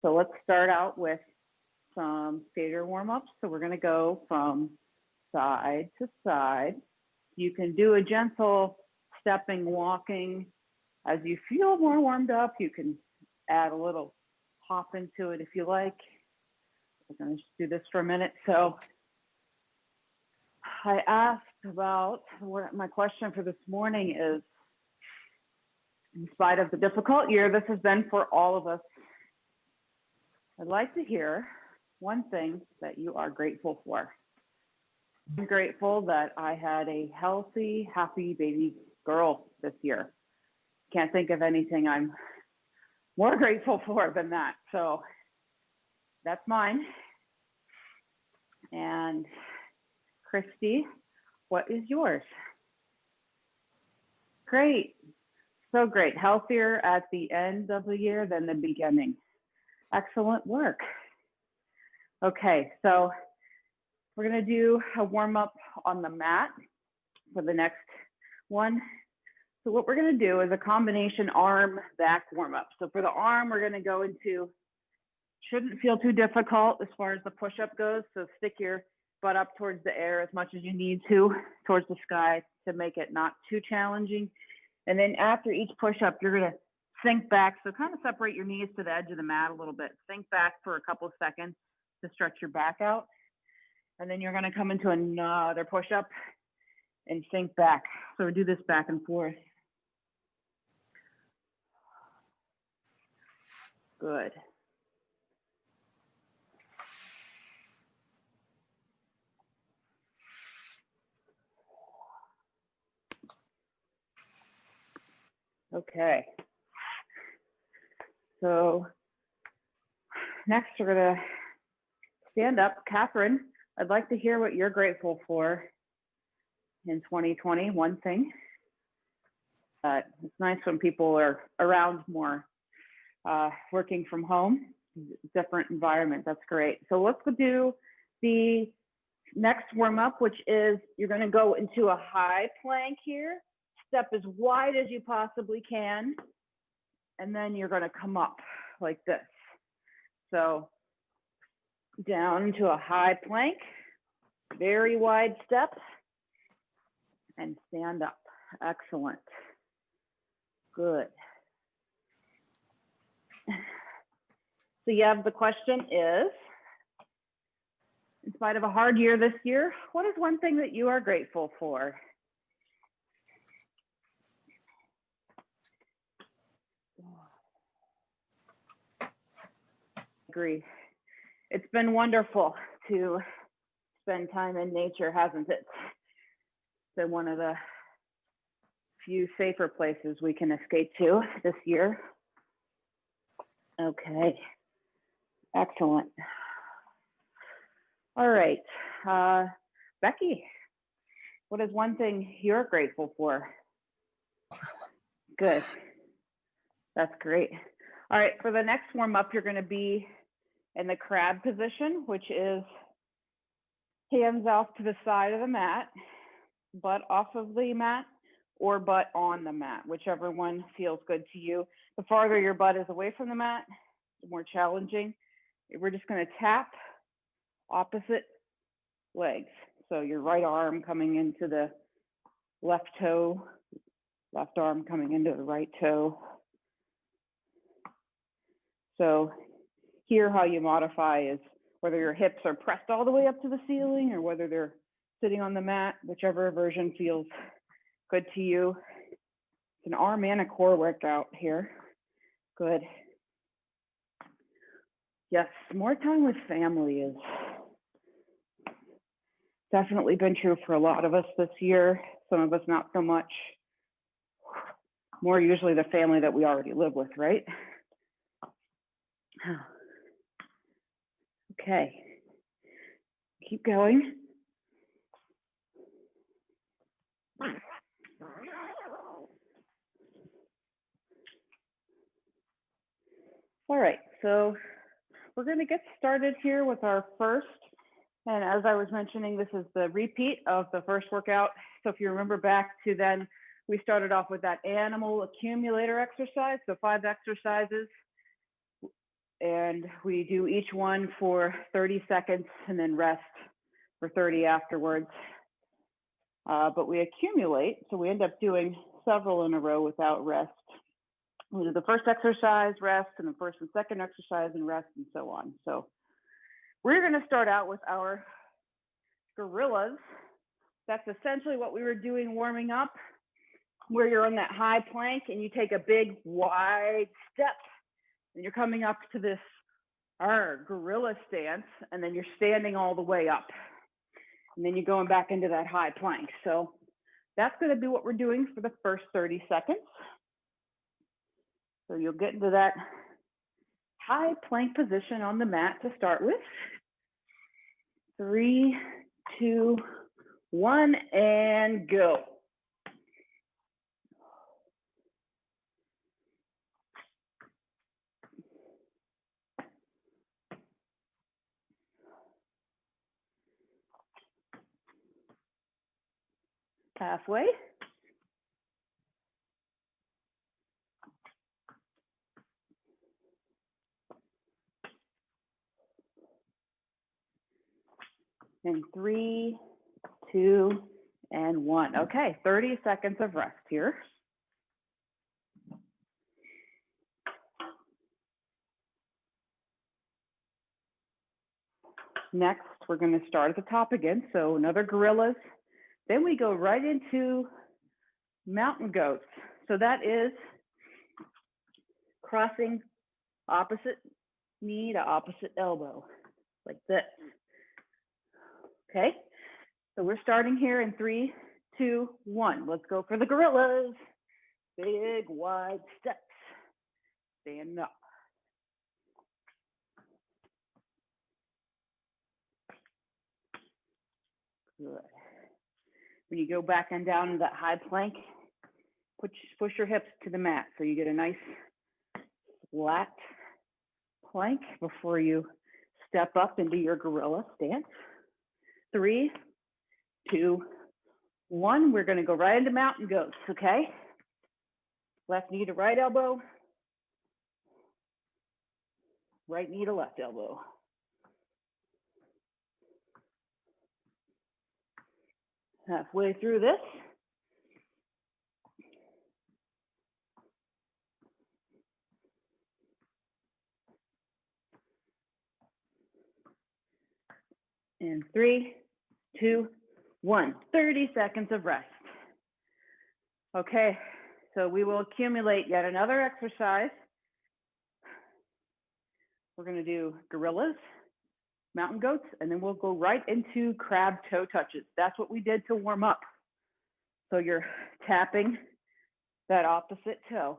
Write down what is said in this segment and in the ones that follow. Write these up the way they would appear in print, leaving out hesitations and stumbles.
So let's start out with some stator warm-ups. So we're going to go from side to side. You can do a gentle stepping, walking. As you feel more warmed up, you can add a little hop into it if you like. We're going to just do this for a minute. So I asked about what my question for this morning is, in spite of the difficult year this has been for all of us, I'd like to hear one thing that you are grateful for. I'm grateful that I had a healthy, happy baby girl this year. Can't think of anything I'm more grateful for than that. So that's mine. And Christy, what is yours? Great. So great. Healthier at the end of the year than the beginning. Excellent work. Okay, so we're going to do a warm up on the mat for the next one. So what we're going to do is a combination arm back warm up. So for the arm, we're going to go into, shouldn't feel too difficult as far as the push up goes. So stick your butt up towards the air as much as you need to, towards the sky, to make it not too challenging. And then after each push up, you're going to sink back. So kind of separate your knees to the edge of the mat a little bit. Sink back for a couple of seconds to stretch your back out. And then you're going to come into another push up and sink back. So we do this back and forth. Good. Okay. So next we're going to stand up. Catherine, I'd like to hear what you're grateful for in 2020. One thing. It's nice when people are around more, working from home, different environment. That's great. So let's do the next warm up, which is you're going to go into a high plank here. Step as wide as you possibly can. And then you're going to come up like this. So down into a high plank, very wide step, and stand up. Excellent. Good. So you have the question is, in spite of a hard year this year, what is one thing that you are grateful for? Agree. It's been wonderful to spend time in nature, hasn't it? It's been one of the few safer places we can escape to this year. Okay, excellent. All right, Becky, what is one thing you're grateful for? Good, that's great. All right, for the next warm up, you're gonna be in the crab position, which is hands off to the side of the mat, butt off of the mat, or butt on the mat, whichever one feels good to you. The farther your butt is away from the mat, the more challenging. We're just going to tap opposite legs. So your right arm coming into the left toe, left arm coming into the right toe. So here how you modify is whether your hips are pressed all the way up to the ceiling or whether they're sitting on the mat, whichever version feels good to you. It's an arm and a core workout here. Good. Yes, more time with family is definitely been true for a lot of us this year. Some of us not so much. More usually the family that we already live with, right? Okay, keep going. All right, so we're going to get started here with our first. And as I was mentioning, this is the repeat of the first workout. So if you remember back to then, we started off with that animal accumulator exercise. So 5 exercises. And we do each one for 30 seconds and then rest for 30 afterwards. But we accumulate, so we end up doing several in a row without rest. We do the first exercise, rest, and the first and second exercise and rest, and so on. So we're going to start out with our gorillas. That's essentially what we were doing warming up, where you're on that high plank and you take a big wide step and you're coming up to this gorilla stance, and then you're standing all the way up. And then you're going back into that high plank. So that's going to be what we're doing for the first 30 seconds. So you'll get into that high plank position on the mat to start with. 3, 2, 1, and go. Halfway. And 3, 2, and 1. Okay, 30 seconds of rest here. Next, we're going to start at the top again. So another gorillas. Then we go right into mountain goats. So that is crossing opposite knee to opposite elbow, like this. Okay, so we're starting here in 3, 2, 1. Let's go for the gorillas. Big, wide steps. Stand up. Good. When you go back and down to that high plank, push your hips to the mat so you get a nice flat plank before you step up into your gorilla stance. 3, 2, 1. We're going to go right into mountain goats, okay? Left knee to right elbow. Right knee to left elbow. Halfway through this. And 3, 2, 1. 30 seconds of rest. Okay, so we will accumulate yet another exercise. We're going to do gorillas, mountain goats, and then we'll go right into crab toe touches. That's what we did to warm up. So you're tapping that opposite toe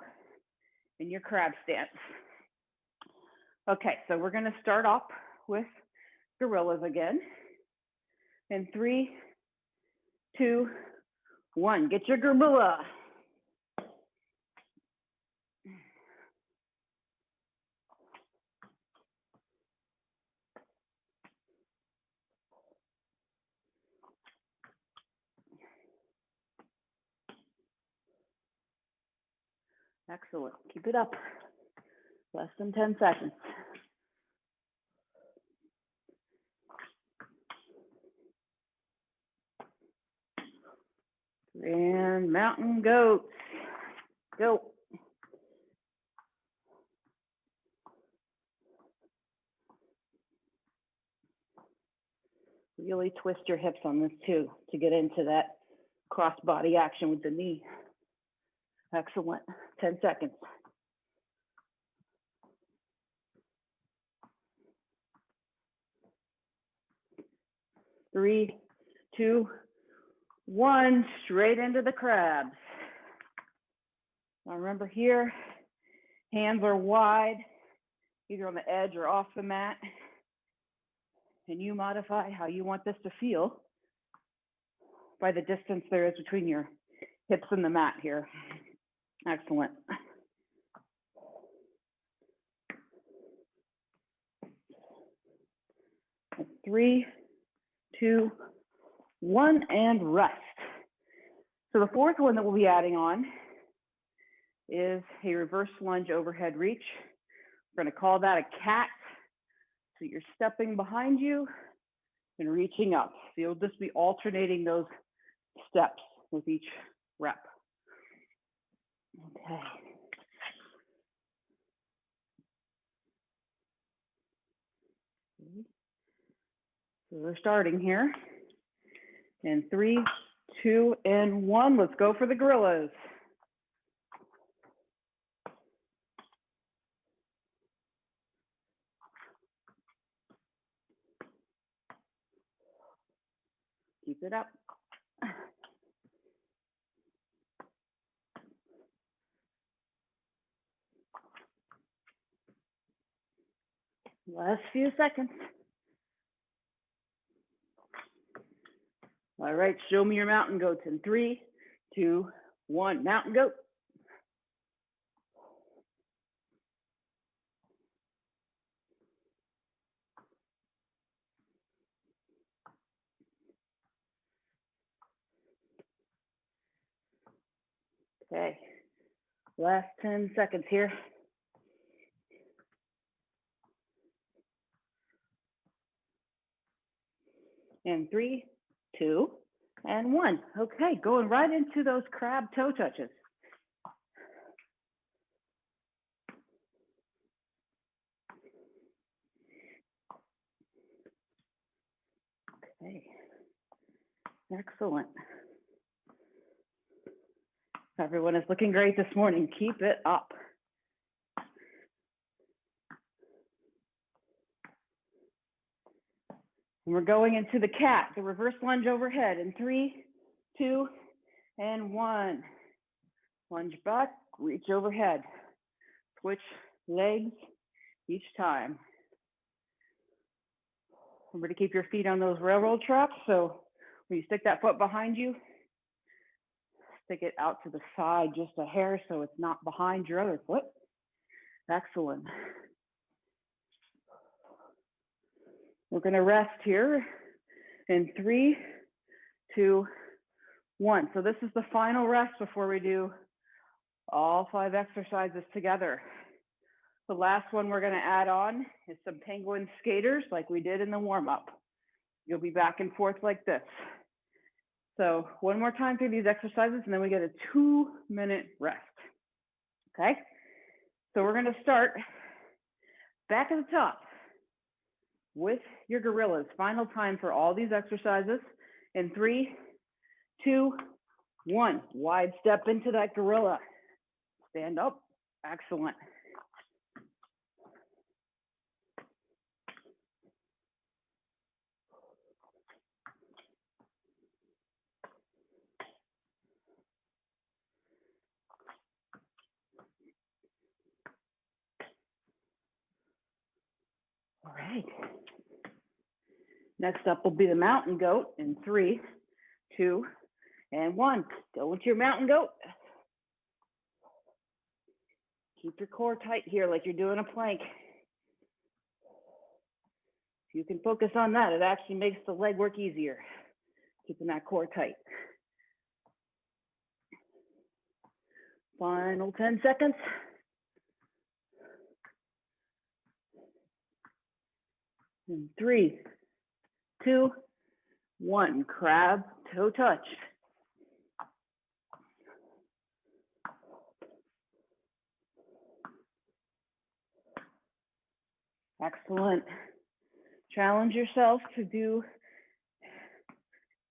in your crab stance. Okay, so we're going to start off with gorillas again. In 3, 2, 1. Get your gorilla. Excellent. Keep it up. Less than 10 seconds. And mountain goats. Go. Really twist your hips on this too to get into that cross body action with the knee. Excellent. 10 seconds. 3, 2, 1. Straight into the crabs. Now remember here, hands are wide, either on the edge or off the mat. And you modify how you want this to feel by the distance there is between your hips and the mat here. Excellent. And 3, 2, 1, and rest. So the fourth one that we'll be adding on is a reverse lunge overhead reach We're going to call that a cat. So you're stepping behind you and reaching up. So you'll just be alternating those steps with each rep. Okay. So we're starting here. In 3, 2, and 1. Let's go for the gorillas. Keep it up. Last few seconds. All right, show me your mountain goats in 3, 2, 1. Mountain goat. Okay, last 10 seconds here. And 3, 2, and 1. Okay, going right into those crab toe touches. Okay, excellent. Everyone is looking great this morning. Keep it up. And we're going into the cat, the reverse lunge overhead in 3, 2, and 1. Lunge back, reach overhead. Switch legs each time. Remember to keep your feet on those railroad tracks. So when you stick that foot behind you, stick it out to the side just a hair so it's not behind your other foot. Excellent. We're going to rest here in 3, 2, 1. So this is the final rest before we do all 5 exercises together. The last one we're going to add on is some penguin skaters like we did in the warm-up. You'll be back and forth like this. So one more time through these exercises and then we get a 2-minute rest. Okay? So we're going to start back at the top with your gorillas. Final time for all these exercises in 3, 2, 1. Wide step into that gorilla. Stand up. Excellent. All right. Next up will be the mountain goat in 3, 2, and 1. Go into your mountain goat. Keep your core tight here like you're doing a plank. If you can focus on that, it actually makes the leg work easier. Keeping that core tight. Final 10 seconds. In 3, 2, 1. Crab toe touch. Excellent. Challenge yourself to do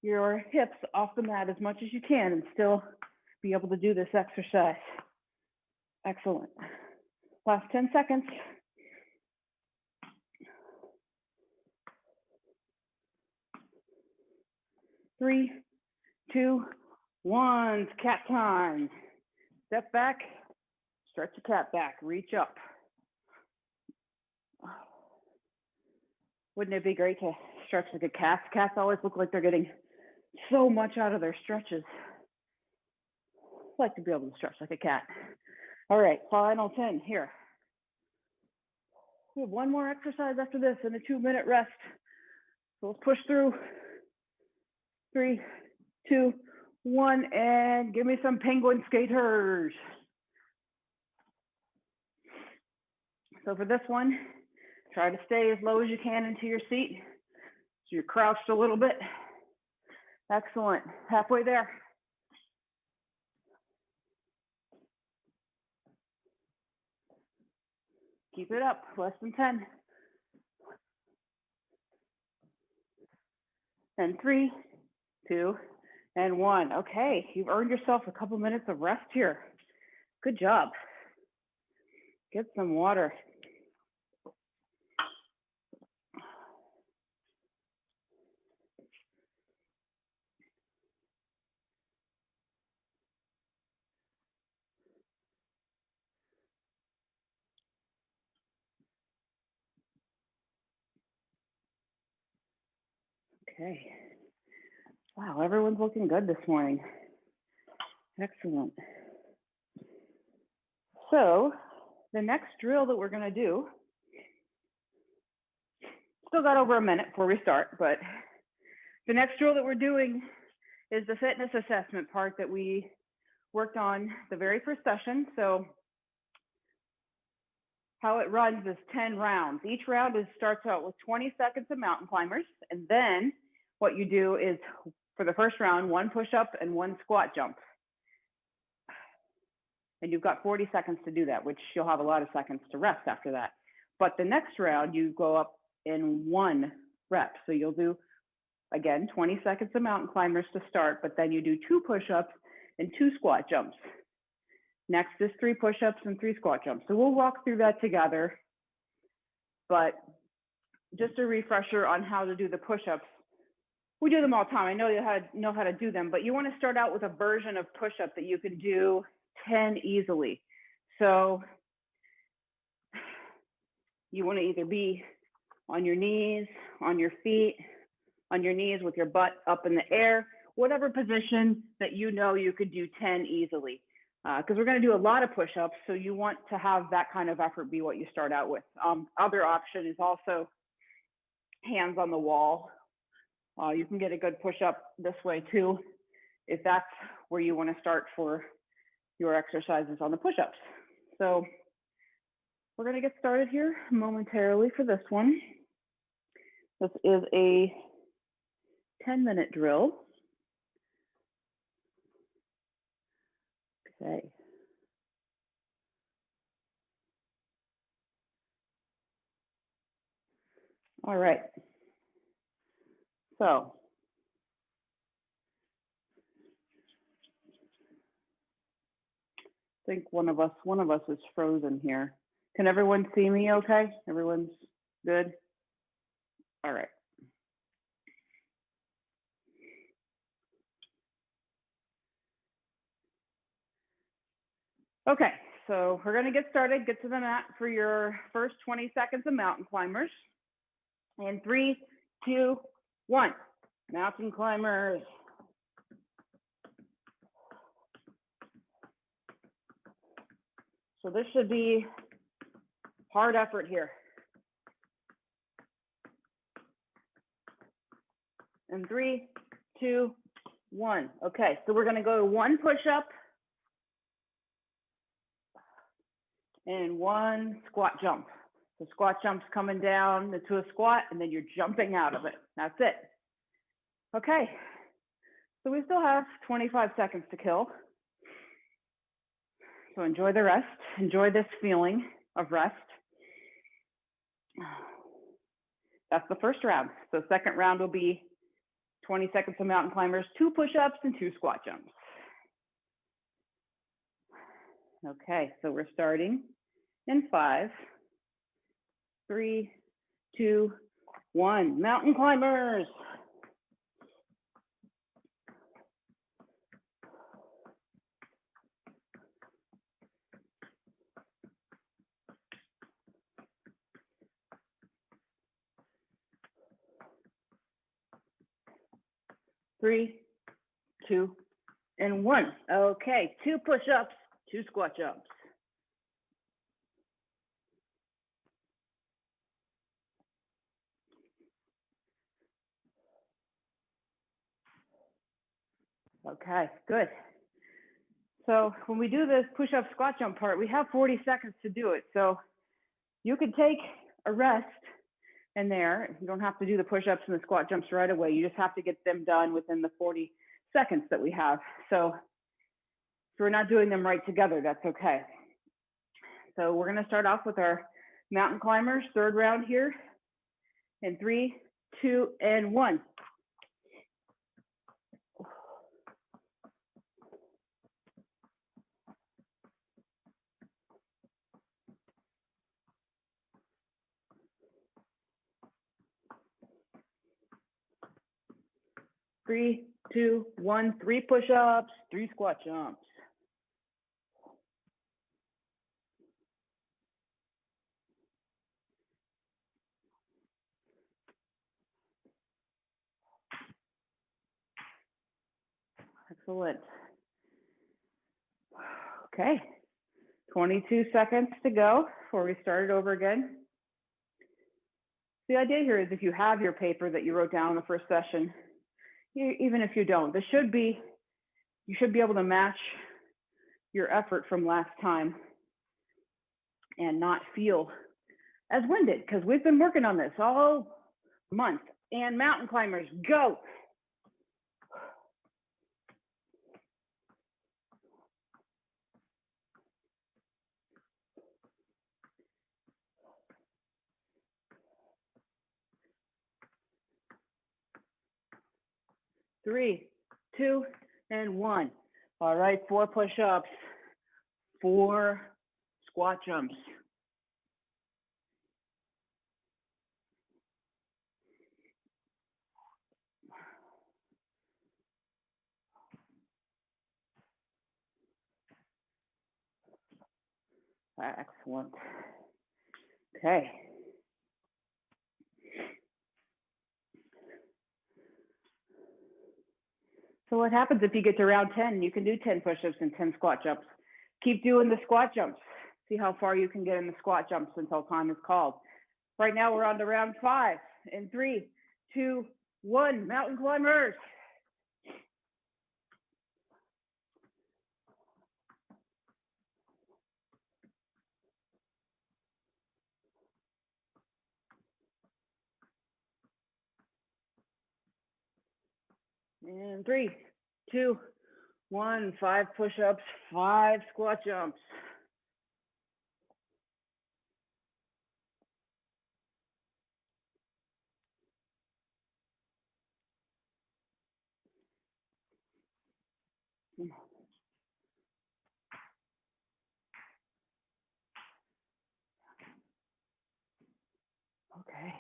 your hips off the mat as much as you can and still be able to do this exercise. Excellent. Last 10 seconds. Three, 2, 1. It's cat time. Step back, stretch the cat back, reach up. Wouldn't it be great to stretch like a cat? Cats always look like they're getting so much out of their stretches. I'd like to be able to stretch like a cat. All right, final 10 here. We have one more exercise after this and a 2-minute rest. So let's push through. 3, 2, 1, and give me some penguin skaters. So for this one, try to stay as low as you can into your seat. So you're crouched a little bit. Excellent. Halfway there. Keep it up. Less than 10. And 3, 2, and 1. Okay, you've earned yourself a couple minutes of rest here. Good job. Get some water. Okay. Wow, everyone's looking good this morning. Excellent. So the next drill that we're going to do, still got over a minute before we start, but the next drill that we're doing is the fitness assessment part that we worked on the very first session. So how it runs is 10 rounds. Each round starts out with 20 seconds of mountain climbers. And then what you do is, for the first round, 1 push-up and 1 squat jump. And you've got 40 seconds to do that, which you'll have a lot of seconds to rest after that. But the next round, you go up in 1 rep. So you'll do, again, 20 seconds of mountain climbers to start, but then you do 2 push-ups and 2 squat jumps. Next is 3 push-ups and 3 squat jumps. So we'll walk through that together. But just a refresher on how to do the push-ups. We do them all the time. I know you know how to do them, but you want to start out with a version of push-up that you can do 10 easily. So you want to either be on your knees, on your feet, on your knees with your butt up in the air, whatever position that you know you could do 10 easily. Because we're going to do a lot of push-ups, so you want to have that kind of effort be what you start out with. Other option is also hands on the wall. You can get a good push-up this way too, if that's where you want to start for your exercises on the push-ups. So we're going to get started here momentarily for this one. This is a 10-minute drill. Okay. All right. So I think one of us is frozen here. Can everyone see me okay? Everyone's good? All right. Okay, so we're gonna get started. Get to the mat for your first 20 seconds of mountain climbers. And 3, 2, 1, mountain climbers. So this should be hard effort here. And 3, 2, 1. Okay, so we're gonna go to 1 push-up and 1 squat jump. So squat jump's coming down into a squat, and then you're jumping out of it. That's it. Okay, so we still have 25 seconds to kill. So enjoy the rest. Enjoy this feeling of rest. That's the first round. So second round will be 20 seconds of mountain climbers, 2 push-ups and 2 squat jumps. Okay, so we're starting in 5, 3, 2, 1. Mountain climbers. Three, 2, and 1. Okay, 2 push-ups, 2 squat jumps. Okay, good. So when we do this push-up squat jump part, we have 40 seconds to do it. So You could take a rest in there. You don't have to do the push-ups and the squat jumps right away. You just have to get them done within the 40 seconds that we have. So if we're not doing them right together, that's okay. So we're gonna start off with our mountain climbers, third round here. In 3, 2, and 1. Three, 2, 1, 3 push-ups, 3 squat jumps. Excellent. Okay, 22 seconds to go before we start it over again. The idea here is if you have your paper that you wrote down in the first session, even if you don't, you should be able to match your effort from last time and not feel as winded, because we've been working on this all month. And mountain climbers, go. Three, 2, and 1. All right, 4 push-ups, 4 squat jumps. Excellent. Okay. So what happens if you get to round 10? You can do 10 push-ups and 10 squat jumps. Keep doing the squat jumps. See how far you can get in the squat jumps until time is called. Right now we're on to round 5. In 3, 2, 1, mountain climbers. In 3, 2, 1, 5 push-ups, 5 squat jumps. Okay.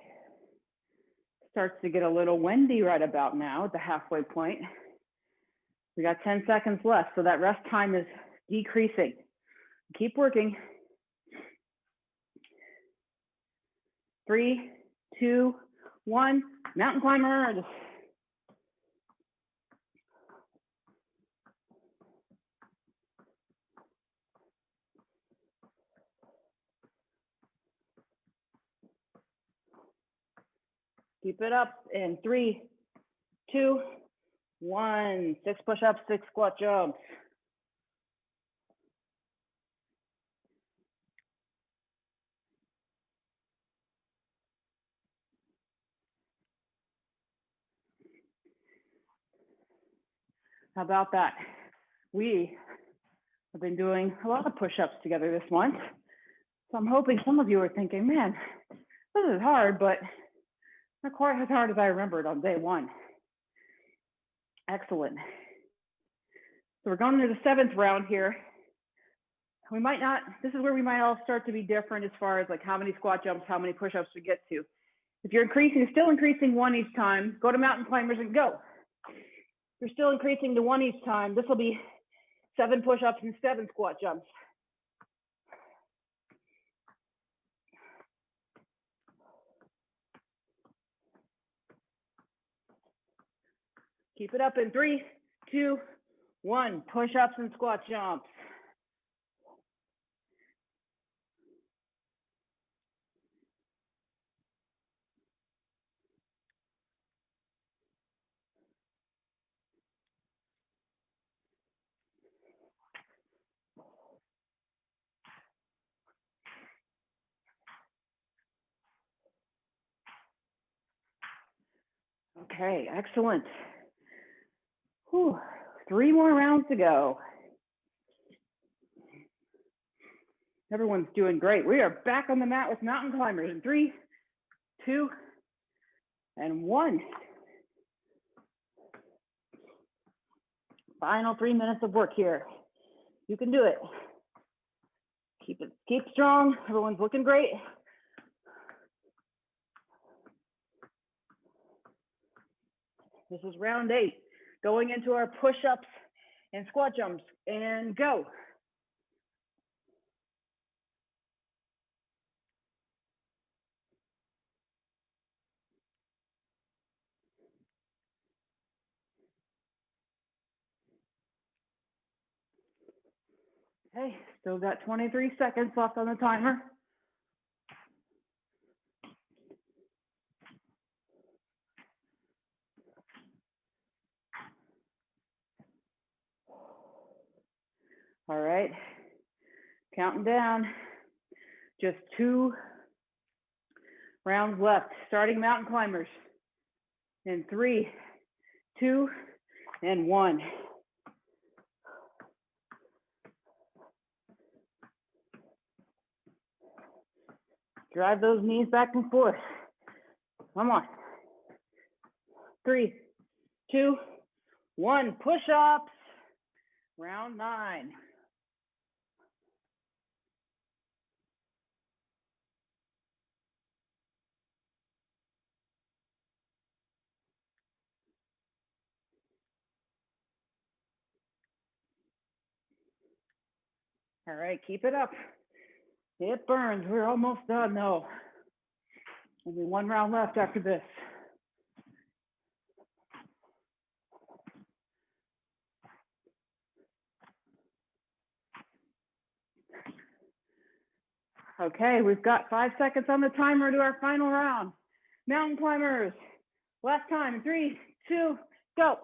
Starts to get a little windy right about now at the halfway point. We got 10 seconds left, so that rest time is decreasing. Keep working. 3, 2, 1, mountain climbers. Keep it up in 3, 2, 1. 6 push-ups, 6 squat jumps. How about that? We have been doing a lot of push-ups together this month. So I'm hoping some of you are thinking, man, this is hard, but not quite as hard as I remembered on day 1. Excellent. So we're going into the 7th round here. We might not, this is where we might all start to be different as far as like how many squat jumps, how many push-ups we get to. If you're still increasing 1 each time, go to mountain climbers and go. If you're still increasing to 1 each time, this will be 7 push-ups and 7 squat jumps. Keep it up in 3, 2, 1, push-ups and squat jumps. Okay, excellent. Whew. 3 more rounds to go. Everyone's doing great. We are back on the mat with mountain climbers in 3, 2, and 1. Final 3 minutes of work here. You can do it. Keep strong. Everyone's looking great. This is round 8. Going into our push-ups and squat jumps, and go. Okay, still got 23 seconds left on the timer. All right, counting down. Just 2 rounds left. Starting mountain climbers in 3, 2, and 1. Drive those knees back and forth. Come on. 3, 2, 1. Push-ups. Round 9. All right, keep it up. It burns. We're almost done though. Only 1 round left after this. Okay, we've got 5 seconds on the timer to our final round. Mountain climbers, last time, 3, 2, go.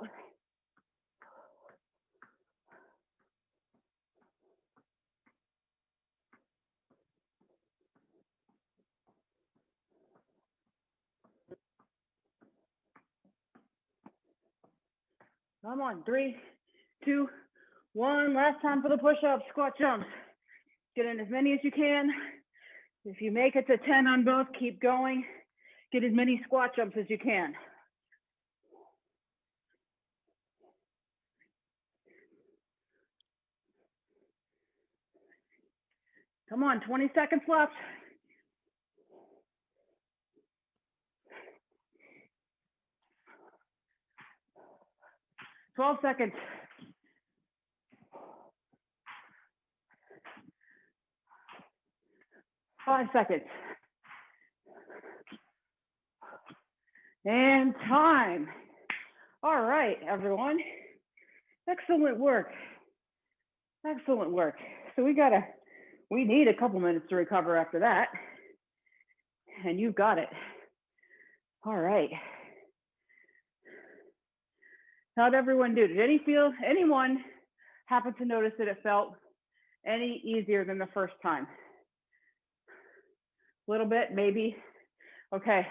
Come on, 3, 2, 1. Last time for the push-ups, squat jumps. Get in as many as you can. If you make it to 10 on both, keep going. Get as many squat jumps as you can. Come on, 20 seconds left. 12 seconds. 5 seconds. And time. All right, everyone. Excellent work. Excellent work. So we need a couple minutes to recover after that. And you've got it. All right. How'd everyone do? Did anyone happen to notice that it felt any easier than the first time? A little bit, maybe. Okay.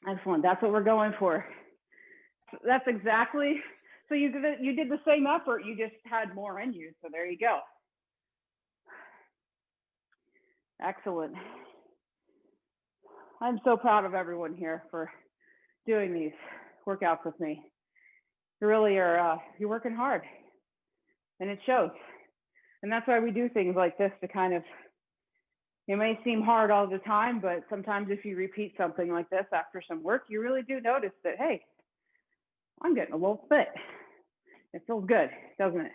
Excellent. That's what we're going for. That's exactly. So you did the same effort. You just had more in you. So there you go. Excellent. I'm so proud of everyone here for doing these workouts with me. You really are, you're working hard, and it shows. And that's why we do things like this to kind of, it may seem hard all the time, but sometimes if you repeat something like this after some work, you really do notice that, hey, I'm getting a little fit. It feels good, doesn't it?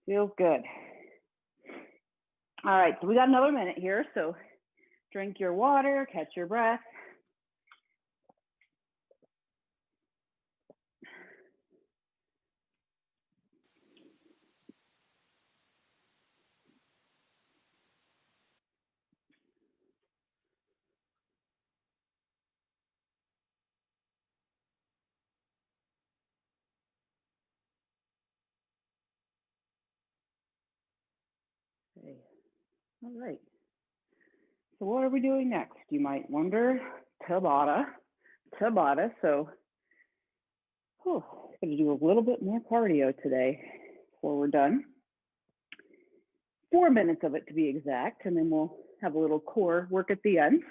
Feels good. All right, so we got another minute here, so drink your water, catch your breath. Okay. All right. So what are we doing next? You might wonder. Tabata. Tabata. So, I'm going to do a little bit more cardio today before we're done. 4 minutes of it to be exact, and then we'll have a little core work at the end.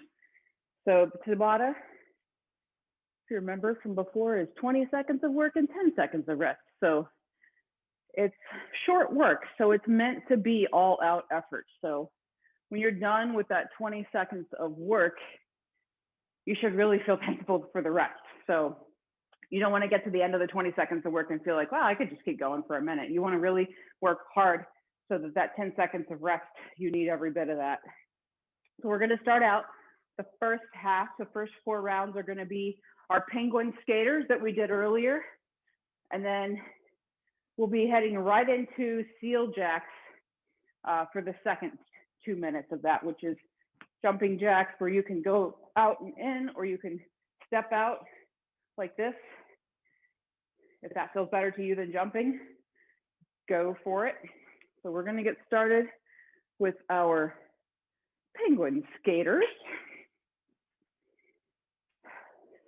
So Tabata, if you remember from before, is 20 seconds of work and 10 seconds of rest. So it's short work, so it's meant to be all out effort. So when you're done with that 20 seconds of work, you should really feel thankful for the rest. So you don't want to get to the end of the 20 seconds of work and feel like, wow, I could just keep going for a minute. You want to really work hard so that 10 seconds of rest, you need every bit of that. So we're going to start out the first half. The first 4 rounds are going to be our penguin skaters that we did earlier. And then we'll be heading right into seal jacks for the second 2 minutes of that, which is jumping jacks where you can go out and in, or you can step out like this. If that feels better to you than jumping, go for it. So we're going to get started with our penguin skaters.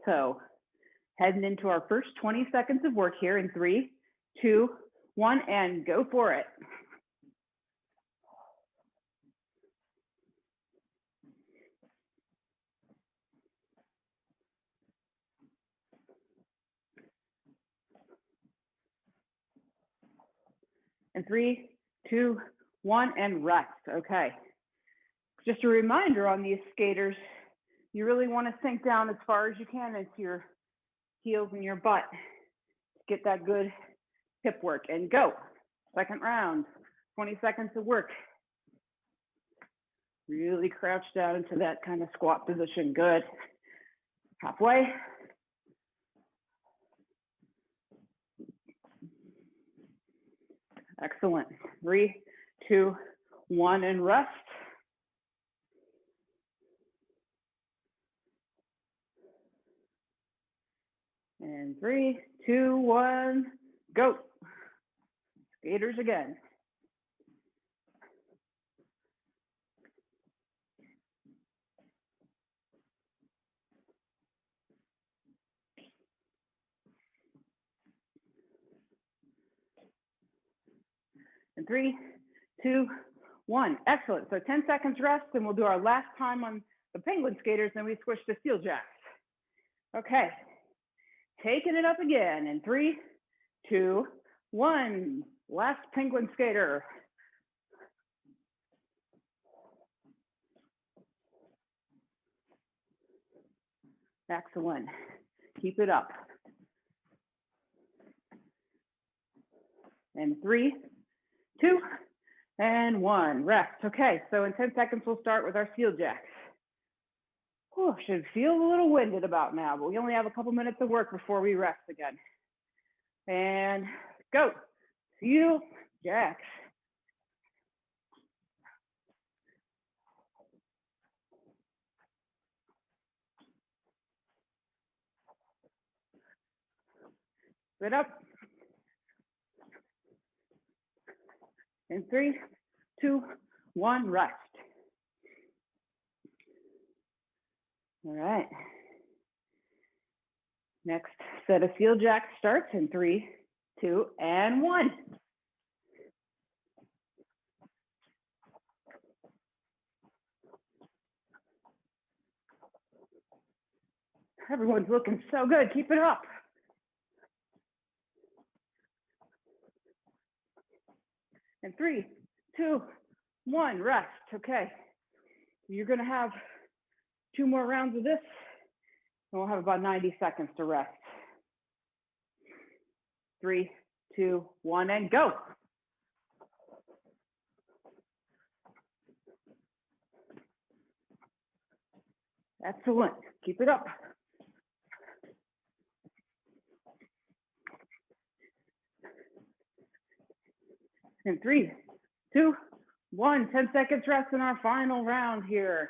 So heading into our first 20 seconds of work here in 3, 2, 1, and go for it. And 3, 2, 1, and rest. Okay. Just a reminder on these skaters, you really want to sink down as far as you can into your heels and your butt. Get that good hip work and go. Second round, 20 seconds of work. Really crouch down into that kind of squat position. Good. Halfway. Excellent. 3, 2, 1, and rest. And 3, 2, 1, go. Skaters again. And 3, 2, 1. Excellent. So 10 seconds rest, and we'll do our last time on the penguin skaters, then we switch to steel jacks. Okay. Taking it up again in 3, 2, 1. Last penguin skater. Excellent. Keep it up. And 3, 2, and 1. Rest. Okay, so in 10 seconds, we'll start with our steel jacks. Oh, should feel a little winded about now, but we only have a couple minutes of work before we rest again. And go. Steel jacks. Sit up. In 3, 2, 1, rest. All right. Next set of steel jacks starts in 3, 2, and 1. Everyone's looking so good. Keep it up. And 3, 2, 1, rest. Okay. You're going to have 2 more rounds of this, and we'll have about 90 seconds to rest. 3, 2, 1, and go. Excellent. Keep it up. And 3, 2, 1. 10 seconds rest in our final round here.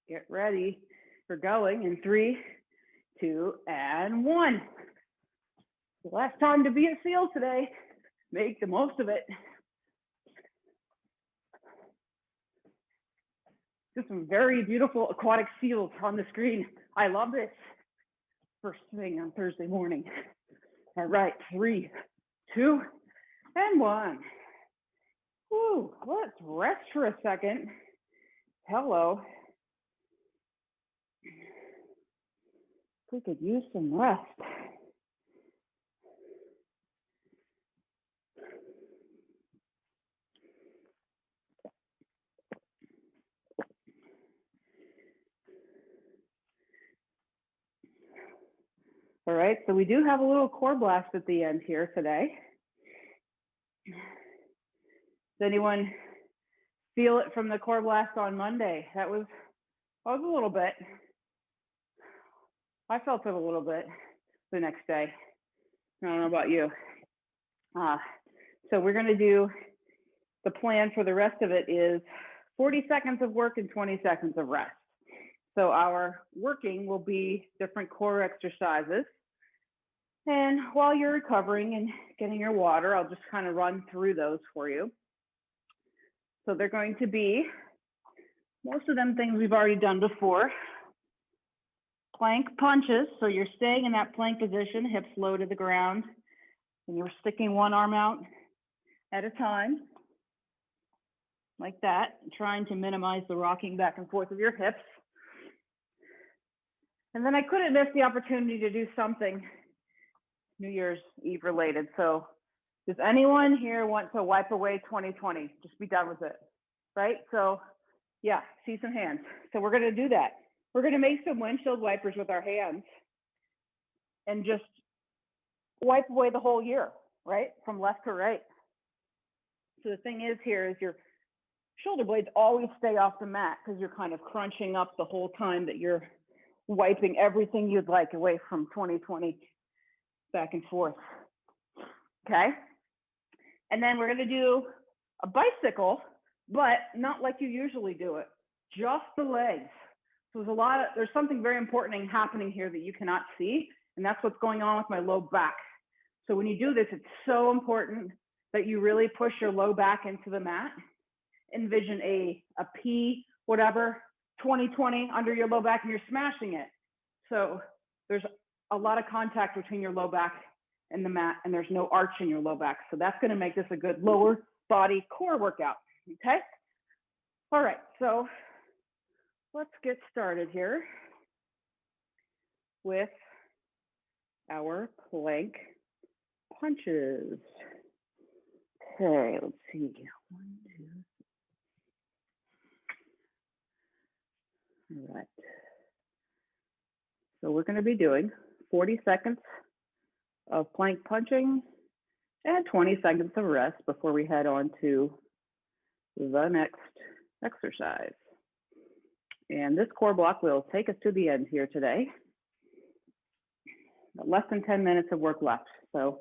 Get ready for going in 3, 2, and 1. The last time to be a SEAL today. Make the most of it. Just some very beautiful aquatic seals on the screen. I love this. First thing on Thursday morning. All right, 3, 2, and 1. Whew, let's rest for a second. Hello. We could use some rest. All right, so we do have a little core blast at the end here today. Does anyone feel it from the core blast on Monday? That was a little bit. I felt it a little bit the next day. I don't know about you. So we're going to do, the plan for the rest of it is 40 seconds of work and 20 seconds of rest. So our working will be different core exercises. And while you're recovering and getting your water, I'll just kind of run through those for you. So they're going to be, most of them things we've already done before. Plank punches, so you're staying in that plank position, hips low to the ground, and you're sticking one arm out at a time, like that, trying to minimize the rocking back and forth of your hips. And then I couldn't miss the opportunity to do something New Year's Eve related. So does anyone here want to wipe away 2020? Just be done with it, right? So yeah, see some hands. So we're gonna do that. We're gonna make some windshield wipers with our hands and just wipe away the whole year, right? From left to right. So the thing is here is your shoulder blades always stay off the mat because you're kind of crunching up the whole time that you're wiping everything you'd like away from 2020 back and forth, okay? And then we're gonna do a bicycle, but not like you usually do it, just the legs. So there's something very important happening here that you cannot see, and that's what's going on with my low back. So when you do this, it's so important that you really push your low back into the mat. Envision a P, whatever, 2020 under your low back, and you're smashing it. So there's a lot of contact between your low back and the mat, and there's no arch in your low back. So that's gonna make this a good lower body core workout, okay? All right, so let's get started here with our plank punches. Okay, let's see. 1, 2. All right. So we're going to be doing 40 seconds of plank punching and 20 seconds of rest before we head on to the next exercise. And this core block will take us to the end here today. Less than 10 minutes of work left. So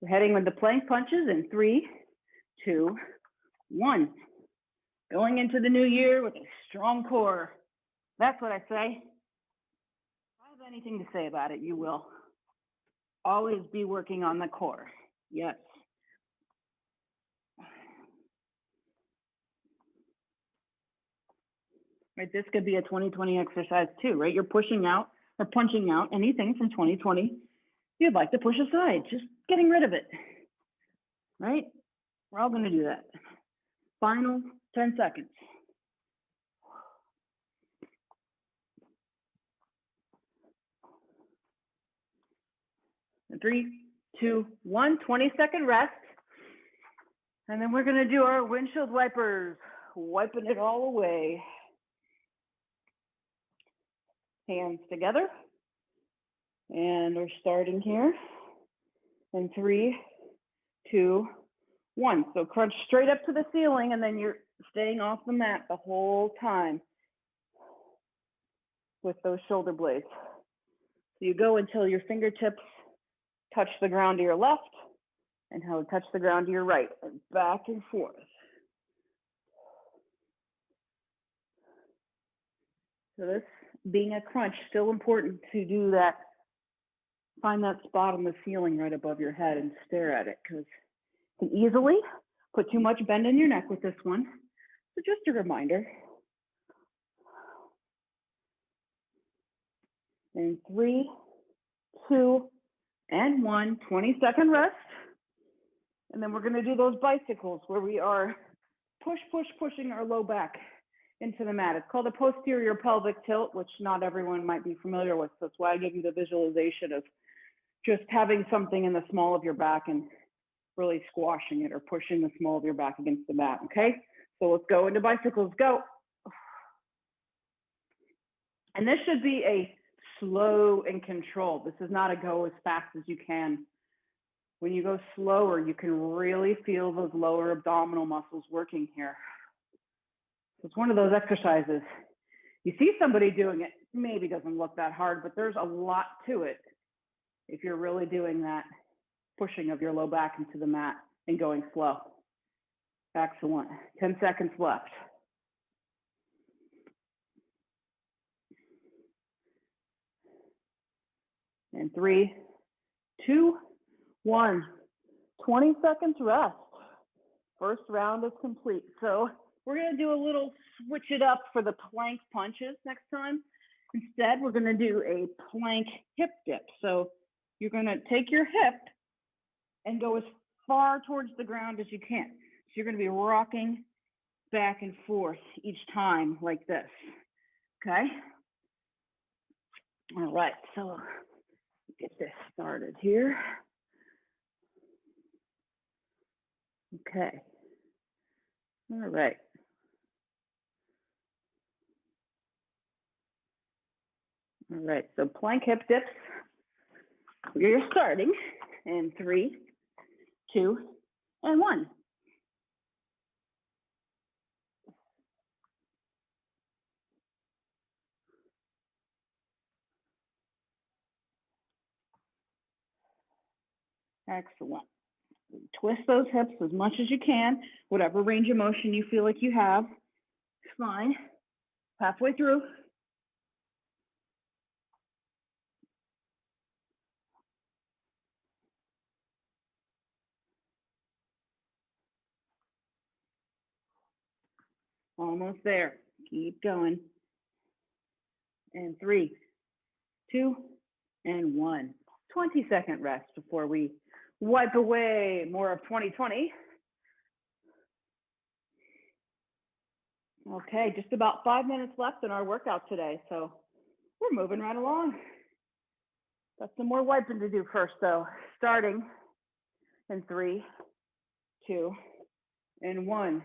we're heading with the plank punches in 3, 2, 1. Going into the new year with a strong core. That's what I say. If I have anything to say about it, you will always be working on the core. Yes. Right, this could be a 2020 exercise too, right? You're pushing out or punching out anything from 2020 you'd like to push aside, just getting rid of it, right? We're all gonna do that. Final 10 seconds. 3, 2, 1, 20-second rest. And then we're gonna do our windshield wipers, wiping it all away. Hands together. And we're starting here in 3, 2, 1. So crunch straight up to the ceiling, and then you're staying off the mat the whole time with those shoulder blades. So you go until your fingertips touch the ground to your left and how to touch the ground to your right, and back and forth. So this being a crunch, still important to do that. Find that spot on the ceiling right above your head and stare at it, because you can easily put too much bend in your neck with this one. So just a reminder, And 3, 2, and 1, 20-second rest. And then we're gonna do those bicycles where we are pushing our low back into the mat. It's called a posterior pelvic tilt, which not everyone might be familiar with. So that's why I give you the visualization of just having something in the small of your back and really squashing it or pushing the small of your back against the mat, okay? So let's go into bicycles, go. And this should be a slow and controlled. This is not a go as fast as you can. When you go slower, you can really feel those lower abdominal muscles working here. So it's one of those exercises. You see somebody doing it, maybe doesn't look that hard, but there's a lot to it if you're really doing that pushing of your low back into the mat and going slow. Excellent. 10 seconds left. And 3, 2, 1. 20 seconds rest. First round is complete. So we're going to do a little switch it up for the plank punches next time. Instead, we're going to do a plank hip dip. So you're going to take your hip and go as far towards the ground as you can. So you're going to be rocking back and forth each time like this. Okay? All right, so get this started here. Okay. All right. All right, so plank hip dips. You're starting in 3, 2, and 1. Excellent. Twist those hips as much as you can, whatever range of motion you feel like you have. It's fine. Halfway through. Almost there. Keep going. And 3, 2, and 1. 20-second rest before we wipe away more of 2020. Okay, just about 5 minutes left in our workout today, so we're moving right along. Got some more wiping to do first, though. Starting in 3, 2, and 1.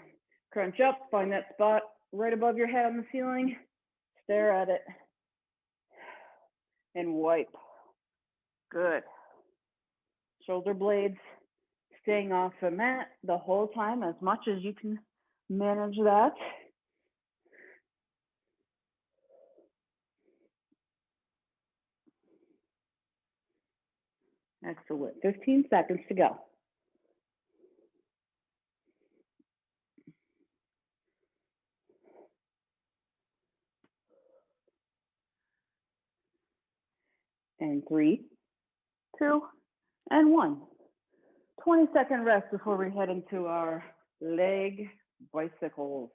Crunch up, find that spot right above your head on the ceiling. Stare at it. And wipe. Good. Shoulder blades staying off the mat the whole time as much as you can manage that. Excellent. 15 seconds to go. And 3, 2, and 1. 20-second rest before we head into our leg bicycles.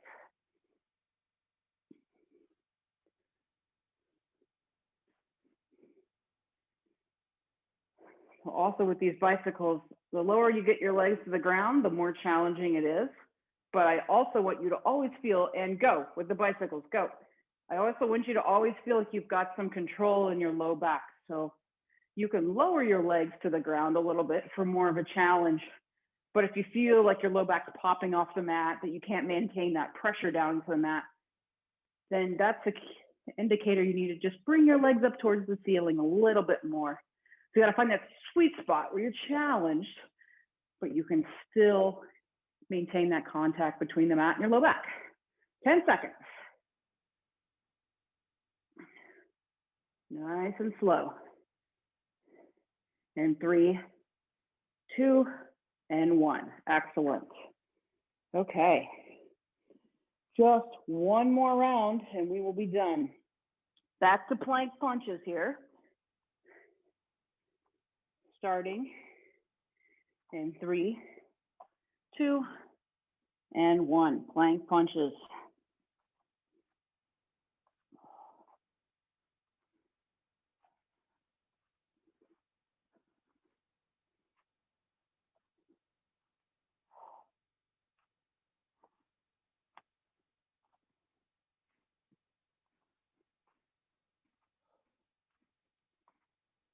Also with these bicycles, the lower you get your legs to the ground, the more challenging it is. But I also want you to always feel, and go with the bicycles, go. I also want you to always feel like you've got some control in your low back. So you can lower your legs to the ground a little bit for more of a challenge. But if you feel like your low back's popping off the mat, that you can't maintain that pressure down into the mat, then that's an indicator you need to just bring your legs up towards the ceiling a little bit more. So you gotta find that sweet spot where you're challenged, but you can still maintain that contact between the mat and your low back. 10 seconds. Nice and slow. And 3, 2, and 1. Excellent. Okay. Just one more round and we will be done. Back to plank punches here. Starting in 3, 2, and 1. Plank punches.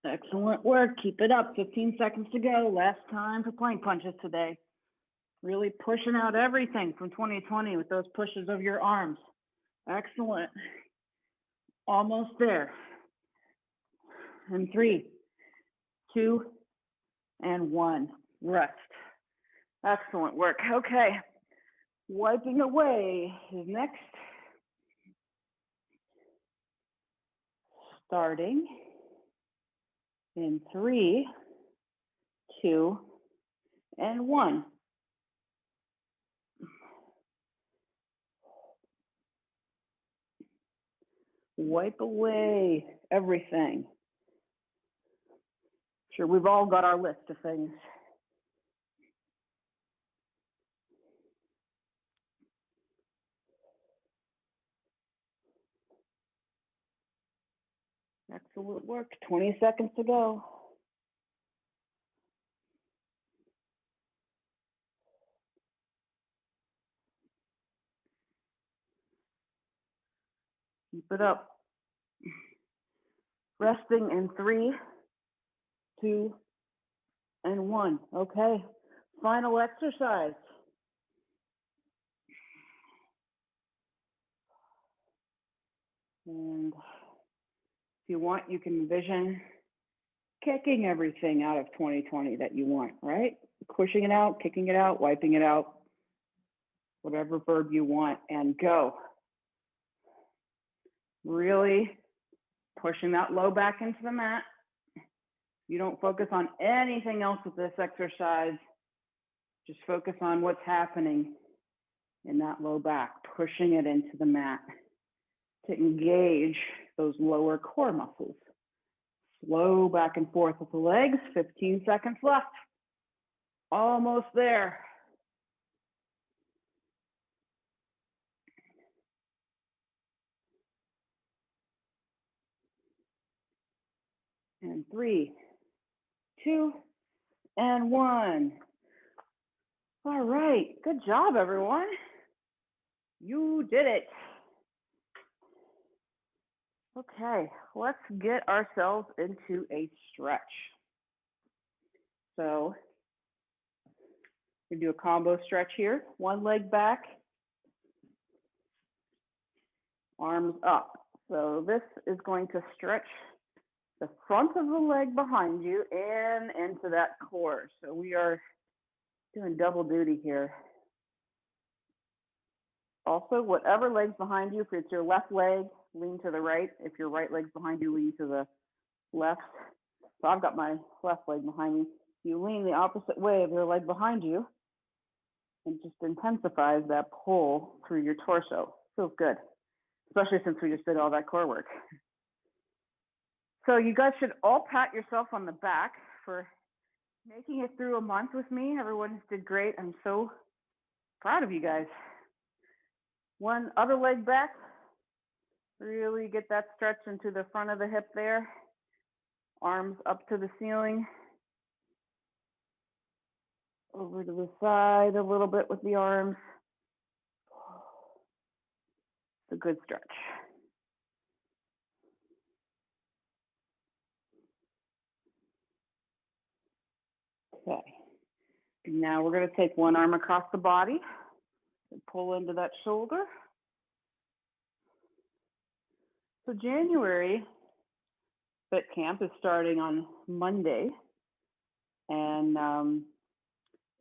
Excellent work. Keep it up. 15 seconds to go. Last time for plank punches today. Really pushing out everything from 2020 with those pushes of your arms. Excellent. Almost there. And 3, 2, and 1. Rest. Excellent work. Okay. Wiping away is next. Starting in 3, 2, and 1. Wipe away everything. Sure, we've all got our list of things. Excellent work. 20 seconds to go. Keep it up. Resting in 3, 2, and 1. Okay. Final exercise. And if you want, you can envision kicking everything out of 2020 that you want, right? Pushing it out, kicking it out, wiping it out, whatever verb you want, and go. Really pushing that low back into the mat. You don't focus on anything else with this exercise. Just focus on what's happening in that low back, pushing it into the mat to engage those lower core muscles. Slow back and forth with the legs. 15 seconds left. Almost there. And 3, 2, and 1. All right, good job, everyone. You did it. Okay, let's get ourselves into a stretch. So we do a combo stretch here. One leg back, arms up. So this is going to stretch the front of the leg behind you and into that core. So we are doing double duty here. Also, whatever leg's behind you, if it's your left leg, lean to the right. If your right leg's behind you, lean to the left. So I've got my left leg behind me. You lean the opposite way of your leg behind you and just intensifies that pull through your torso. Feels good, especially since we just did all that core work. So you guys should all pat yourself on the back for making it through a month with me. Everyone did great. I'm so proud of you guys. One other leg back. Really get that stretch into the front of the hip there. Arms up to the ceiling. Over to the side a little bit with the arms. It's a good stretch. Okay. Now we're going to take one arm across the body and pull into that shoulder. So January Fitcamp is starting on Monday. And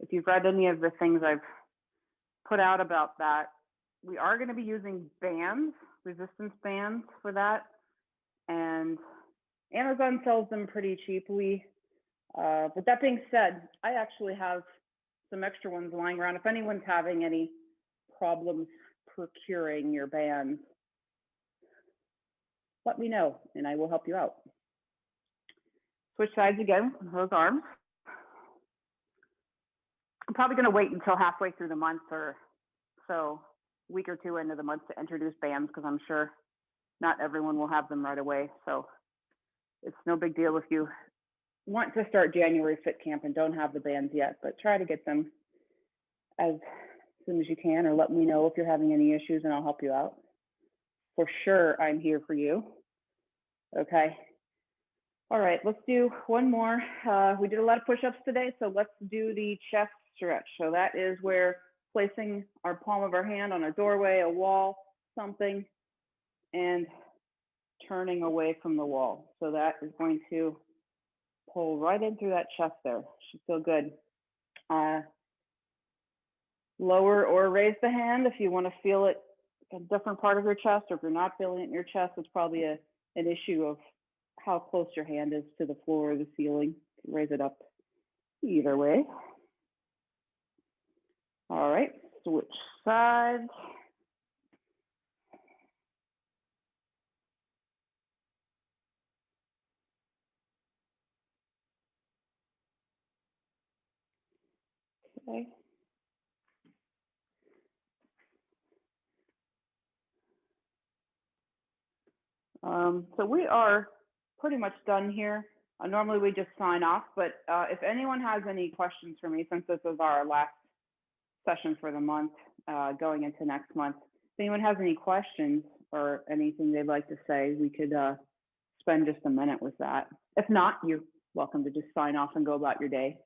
if you've read any of the things I've put out about that, we are going to be using bands, resistance bands for that. And Amazon sells them pretty cheaply. But that being said, I actually have some extra ones lying around. If anyone's having any problems procuring your bands, let me know and I will help you out. Switch sides again with those arms. I'm probably going to wait until halfway through the month or so, a week or two into the month to introduce bands because I'm sure not everyone will have them right away. So it's no big deal if you want to start January Fitcamp and don't have the bands yet, but try to get them as soon as you can, or let me know if you're having any issues and I'll help you out. For sure, I'm here for you. Okay. All right, let's do one more. We did a lot of push-ups today, so let's do the chest stretch. So that is where placing our palm of our hand on a doorway, a wall, something, and turning away from the wall. So that is going to pull right in through that chest there. Should feel good. Lower or raise the hand if you want to feel it in a different part of your chest, or if you're not feeling it in your chest, it's probably an issue of how close your hand is to the floor or the ceiling. Raise it up either way. All right, switch sides. Okay. So we are pretty much done here. Normally we just sign off, but if anyone has any questions for me, since this is our last session for the month, going into next month, if anyone has any questions or anything they'd like to say, we could spend just a minute with that. If not, you're welcome to just sign off and go about your day.